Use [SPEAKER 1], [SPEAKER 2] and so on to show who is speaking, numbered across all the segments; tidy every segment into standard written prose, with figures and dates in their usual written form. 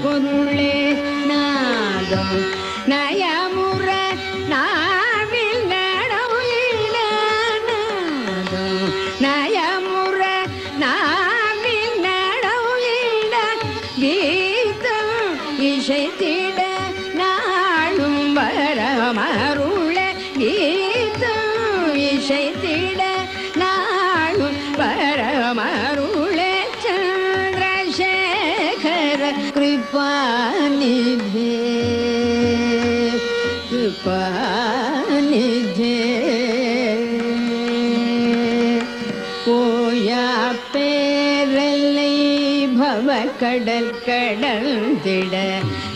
[SPEAKER 1] பொருளே நாதம் நயமுற நாவில் நடவுயில நாதம் நயமுற நாவில் நடவுயில கீதம் இசைத்திட நாளும் வரமருள கீதம் இசைத்திட நாளும் வரமருள कृपानिधे कृपानिधे போயா பேரலை பவ கடல் கடந்திட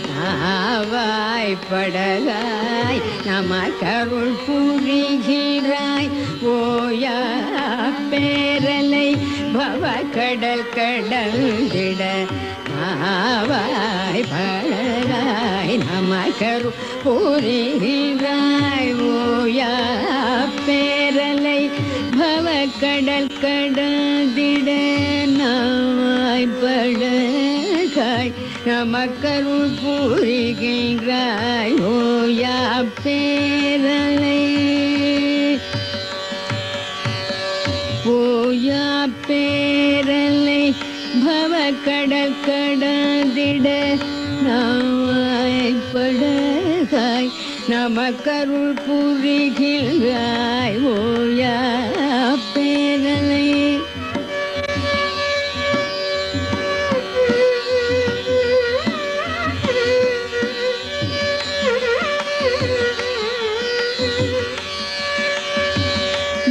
[SPEAKER 1] நாவாய் படலாய் நமக்கருள் புரிகிறாய் ஓயா பேரலை பவ கடல் கடந்திட நாவாய் படலாய் நமக்கருள் புரிகிறாய் ஓயா பேரலை பவ கடல் கடந்திட நாவாய் படலாய் நமக்கருள் புரிகிறாய் ஓயா பேரலை ஓயா பேரலை பவ கடல் கடந்திட நாவாய் படலாய் நமக்கருள் புரிகிறாய் ஓயா பேரலை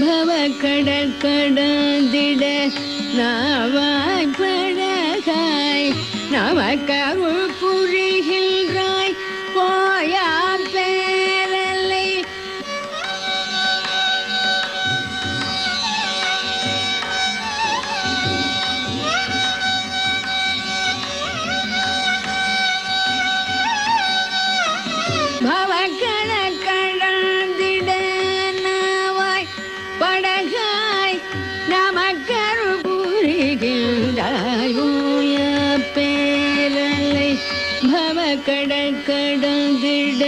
[SPEAKER 1] பவ கடல் கடந்திட நாவாய் படலாய் நமக்கருள் புரிகிறாய் ஓயா பேரலை பவ கடல் கடந்திட நாவாய் படலாய் நமக்கருள் புரிகிறாய் ஓயா பேரலை பவ கடல் கடந்திட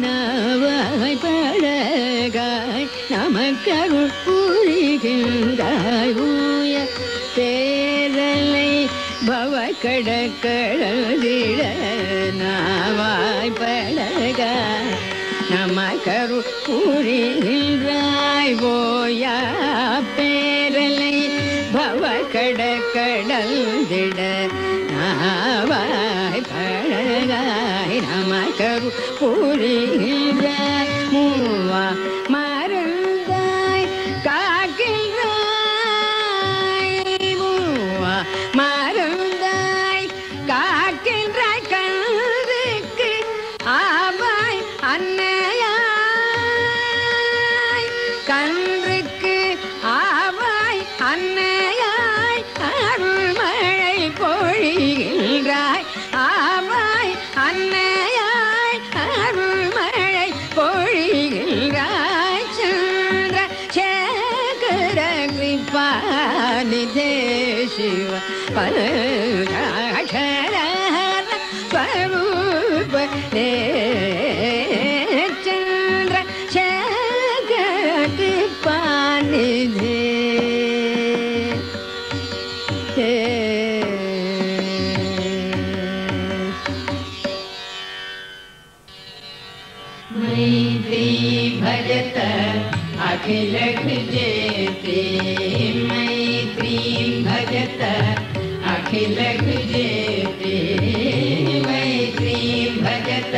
[SPEAKER 1] நாவாய் படலாய் நமக்கருள் புரிகிறாய் ஓயா பேரலை பவ கடல் கடந்திட நாவாய் படலாய் நமக்கருள் புரிகிறாய் ஓயா பேரலை பவ கடல் கடந்திட நாவாய் படலாய் நமக்கருள் புரிகிறாய் மூவா மறந்தாய் காக்கின்றாய் மூவா மறந்தாய் காக்கின்றாய் கண்ணுக்கு ஆவாய் அன்னையாய் கன்றுக்கு ஆவாய் அன்னையாய் அருள்மழை பொழிகின்றாய் ஆவாய் அன்னையாய் அருள்மழை பொழிகின்றாய் சந்திர சேகர கிருபாநிதே சிவ பரமேஸ்வர ஸ்வரூப சந்திர சேகர கிருபாநிதே मैत्री भजत अखिल जेते मैत्री भजत अखिल जेते मैत्री भजत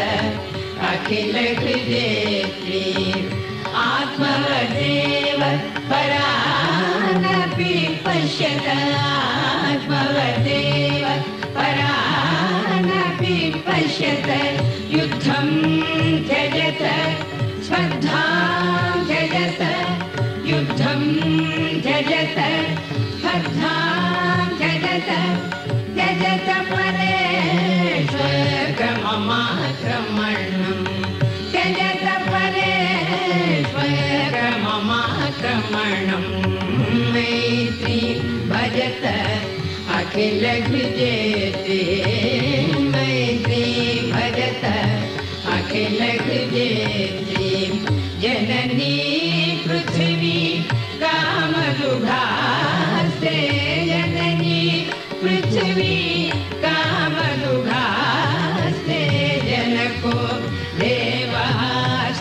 [SPEAKER 1] अखिल जेते आत्मवदेव परानपि पश्यत आत्मवदेव परानपि पश्यत युद्धं त्यजत स्पर्धां त्यजत युद्धं त्यजत स्पर्धां त्यजत त्यजत परेष्वक्रममाक्रमणं त्यजत परेष्वक्रममाक्रमणं मैत्री भजत अखिल विजेते मैत्री भजत अखिल विजेते जननी पृथ्वी कामदुघास्ते जननी पृथ्वी कामदुघास्ते जनको देवा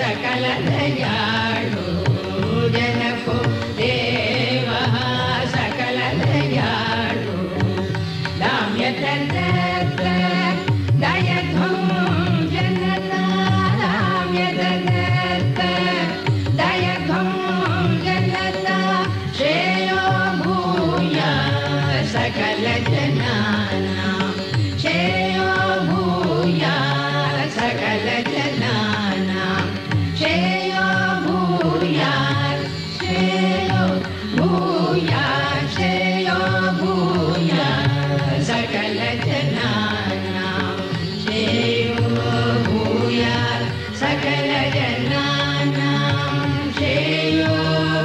[SPEAKER 1] सकल दयाळु जनको देवा सकल दयाळु दाम्यतदत्त दयधो जनता दाम्यतदत्त दयधो जनता श्रेयो भूया सकल जनानां श्रेयो भूया सकल जनानां श्रेयो भूया श्रेयो भूया श्रेयो भूया सकल जनानां श्रेयो भूया सकल जनानां श्रेयो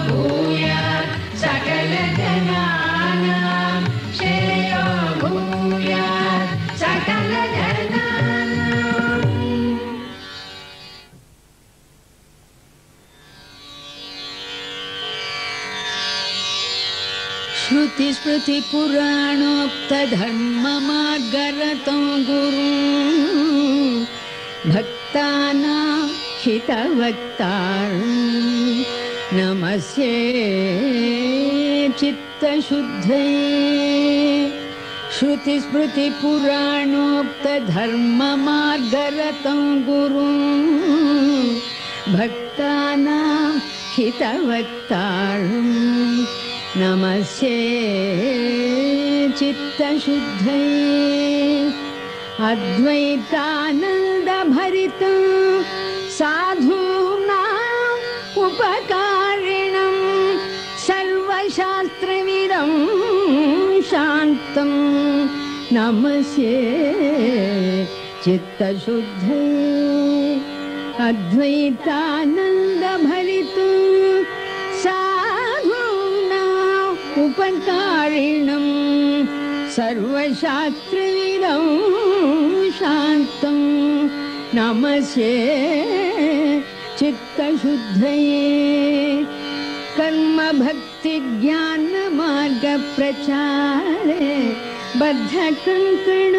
[SPEAKER 1] भूया सकल जनानां श्रेयो भूया सकल जनानां श्रुति स्मृति पुराणोक्त धर्म मार्गरतं गुरु भक्तानां हितवक्तारं नमस्ये चित्तशुद्धये श्रुति स्मृति पुराणोक्त धर्म मार्गरतं गुरु भक्तानां हितवक्तारं नमस्ये चित्तशुद्धये अद्वैतानन्दभरितं साधूनाम् उपकारिणं सर्वशास्त्रविदं शान्तं नमस्ये चित्तशुद्धये अद्वैतानन्दभरितं उपकारिणं सर्वशास्त्रविदं शान्तं नमस्ये चित्तशुद्धये कर्म भक्ति ज्ञान मार्ग प्रचारे बद्धकङ्कण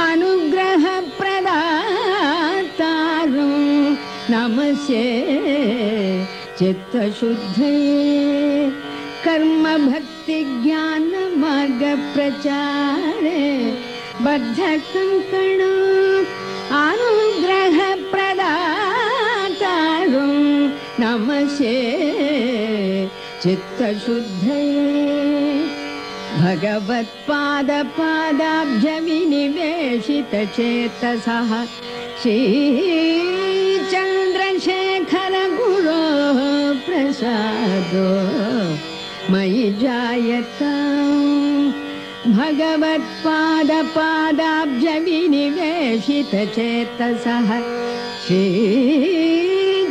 [SPEAKER 1] अनुग्रह प्रदातारं नमस्ये चित्तशुद्धये कर्म भक्ति ज्ञान मार्ग प्रचारे बद्धकङ्कण अनुग्रह प्रदातारं नमस्ये चित्तशुद्धये भगवत्पादपादाब्ज विनिवेशित चेतसः श्रीचन्द्रशेखर गुरो प्रसादो मयि जायताम् भगवत्पादपादाब्ज विनिवेशित चेतसः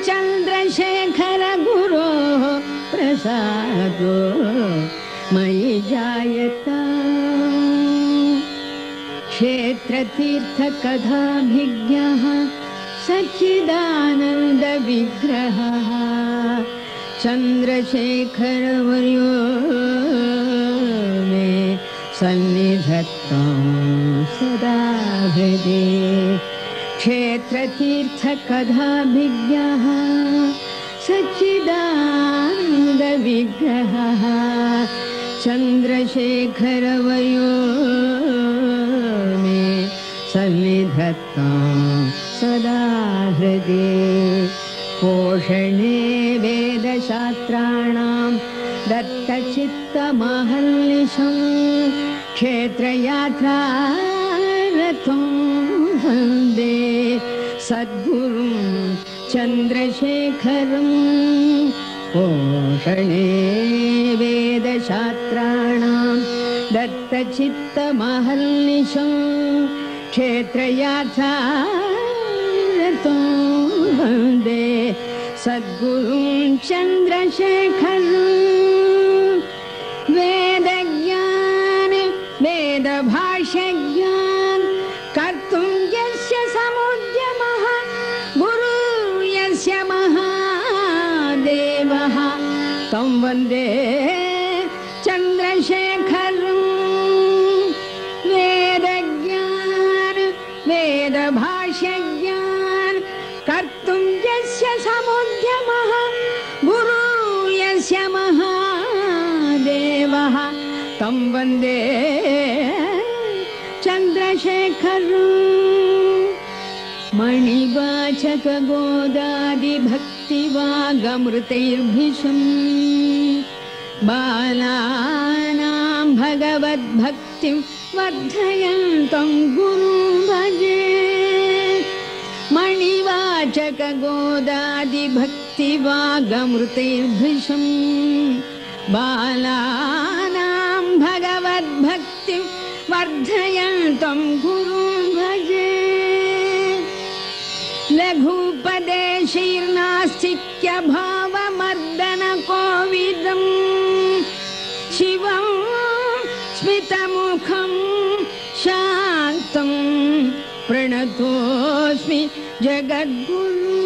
[SPEAKER 1] श्रीचन्द्रशेखर गुरो प्रसादो मयि जायताम् क्षेत्रतीर्थकथाभिज्ञः सच्चिदानन्द विग्रहः चन्द्रशेखरवर्यो मे सन्निधत्तं सदा हृदि क्षेत्रतीर्थकथाभिज्ञः सच्चिदानन्द विग्रहः चन्द्रशेखरवर्यो मे सन्निधत्तं सदा हृदि पोषणे वेदशास्त्राणां दत्तचित्तमहर्निशं क्षेत्रयात्रारतं वन्दे सद्गुरुं चन्द्रशेखरं पोषणे वेदशास्त्राणां दत्तचित्तमहर्निशं क्षेत्रयात्रारतं वन्दे सद्गुरुं चन्द्रशेखरं वेदज्ञान भाषज्ञान् कर्तुं यस्य समुद्यमः गुरु यस्य महादेवः तं वन्दे चन्द्रशेखरं वेदज्ञान् वेदभाषज्ञान् कर्तुं यस्य समुद्यमः गुरु यस्य महादेवः तं वन्दे चन्द्रशेखरम् मणिवाचक गोदादिभक्तिवागमृतैर्भिषम् बालानां भगवद्भक्तिं वर्धयन्तं गुरुं भजे मणिवाचक गोदादिभक्तिवागमृतैर्भिषम् बालानां भगवद्भक्तिं वर्धयन्तं गुरुं भजे लघुपदेशैर्नास्तिक्यभावमर्दनकोविदं शिवं स्मितमुखं शान्तं प्रणतोऽस्मि जगद्गुरुं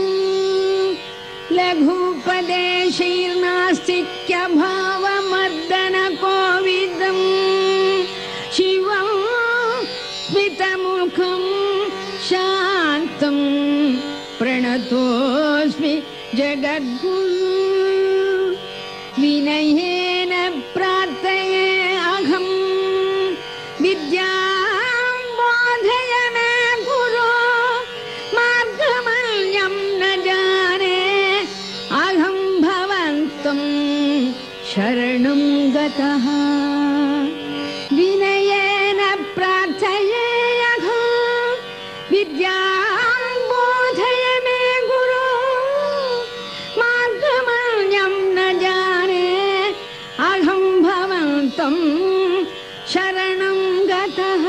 [SPEAKER 1] लघुपदेशैर्नास्तिक्यभावमर्दनकोविदं शिवं स्मितमुखं शान्तं प्रणतोऽस्मि जगद्गुरु विनयेन प्रार्थये अहं विद्यां बोधय मे गुरो मार्गमन्यं न जाने अहं भवन्तं शरणं गतः विनयेन प्रार्थये अहं विद्यां बोधय मे गुरो मार्गमन्यं न जाने अहं भवन्तं शरणं गतः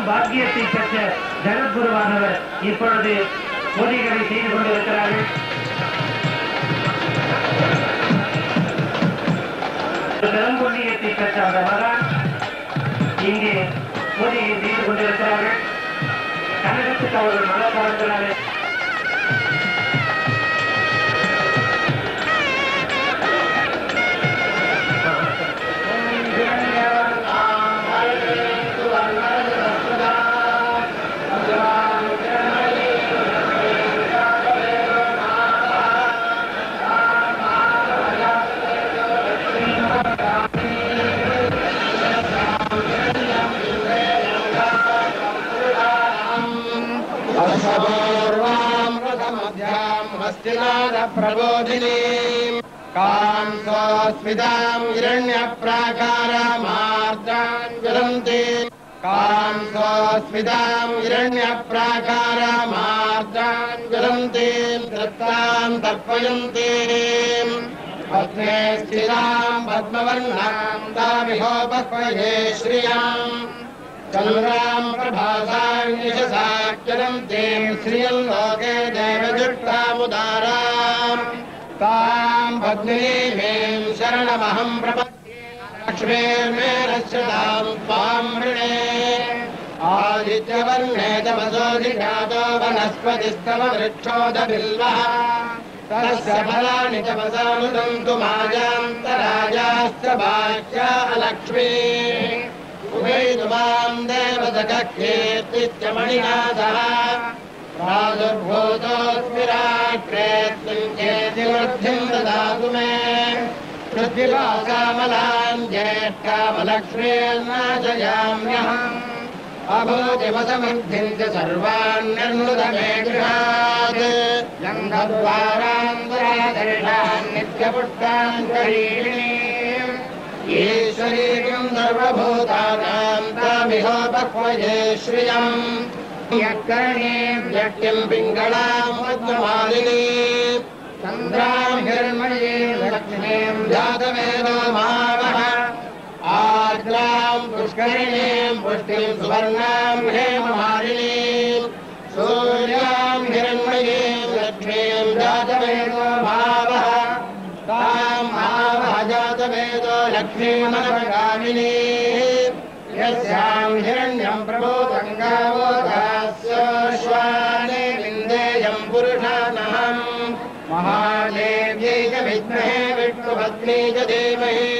[SPEAKER 2] பாக்கியத்தை பெற்ற ஜெகத்குருவானவர் இப்பொழுது பூஜைகளை செய்து கொண்டிருக்கிறார்கள். பெரும்புண்ணியத்தை பெற்ற அந்த மகான் இங்கே பூஜையை செய்து கொண்டிருக்கிறார்கள். கனகத்துக்கு அவர்கள் மனப்பாடுகிறார்கள்.
[SPEAKER 3] प्रबोधिनीं कांसोस्मितां हिरण्यप्राकारामार्द्रान् ज्वलन्तीं कांसोस्मितां हिरण्यप्राकारामार्द्रान् ज्वलन्तीं तृप्तां तर्पयन्तीं पद्मे स्थितां पद्मवर्णां दामिहोपक्वये श्रियां चन्द्राम् प्रभासान्यशसाख्यनन्तीम् श्रियम् लोके देवजुष्टामुदाराम् ताम् पद्मिनीमीम् शरणमहम् प्रपद्ये लक्ष्मीर्मे रक्षताम् त्वाम् वृणे आदित्यवर्णे तपसोऽधिजातो वनस्पतिस्तव वृक्षोदबिल्वः तस्य फलानि तपसानुदन्तु मायान्तराजाश्च बाह्या अलक्ष्मी उभयतु माम् देवतकः कीर्तिश्च मणिनाथः प्रादुर्भूतोऽस्मिराट् प्रेत्युम् चेति वृद्धिम् ददातु मे पृथ्वीवासामलाम् ज्येष्ठामलक्ष्मीर्नाशयाम्यहम् अभूतिमसमृद्धिम् च सर्वान् निर्नुद मे गृहात् गन्धद्वारान्तरादर्शान् नित्यपुष्टान् करीणीम् ईश्वरीम् सर्वभूतानाम् तामिहोपक्वये श्रियम् यत्कर्णीम् व्यक्तिम् पिङ्गलाम् पद्ममालिनीम् चन्द्राम् हिरण्मयीम् लक्ष्मीम् जातवेदो महावः आर्द्राम् पुष्करिणीम् पुष्टिम् सुवर्णाम् हेममालिनीम् सूर्याम् हिरण्मयीम् लक्ष्मीम् जातवेदो महावः ताम् महावः जातवेदो लक्ष्मीमनपगामिनीम् यस्याम् हिरण्यम् प्रबोधम् गावो दास्योश्वाने विन्देयम् पुरुषानहम् महादेव्यै च विद्महे विष्णुपत्नी च धीमहि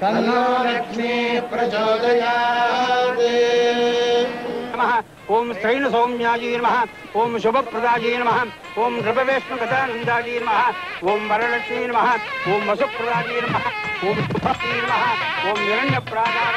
[SPEAKER 3] तन्नो लक्ष्मी प्रचोदयात्।
[SPEAKER 4] ओम श्रीण सौम्याजी नमः। ओम शुभप्रदाजी नमः। ओम नृपवेष्णुगतानन्दाजी नमः। ओम वरलक्ष्मी नमः। ओम वसुप्रदाजी नमः। ओम सुभक्ती नमः। ओम हिरण्यप्रादाय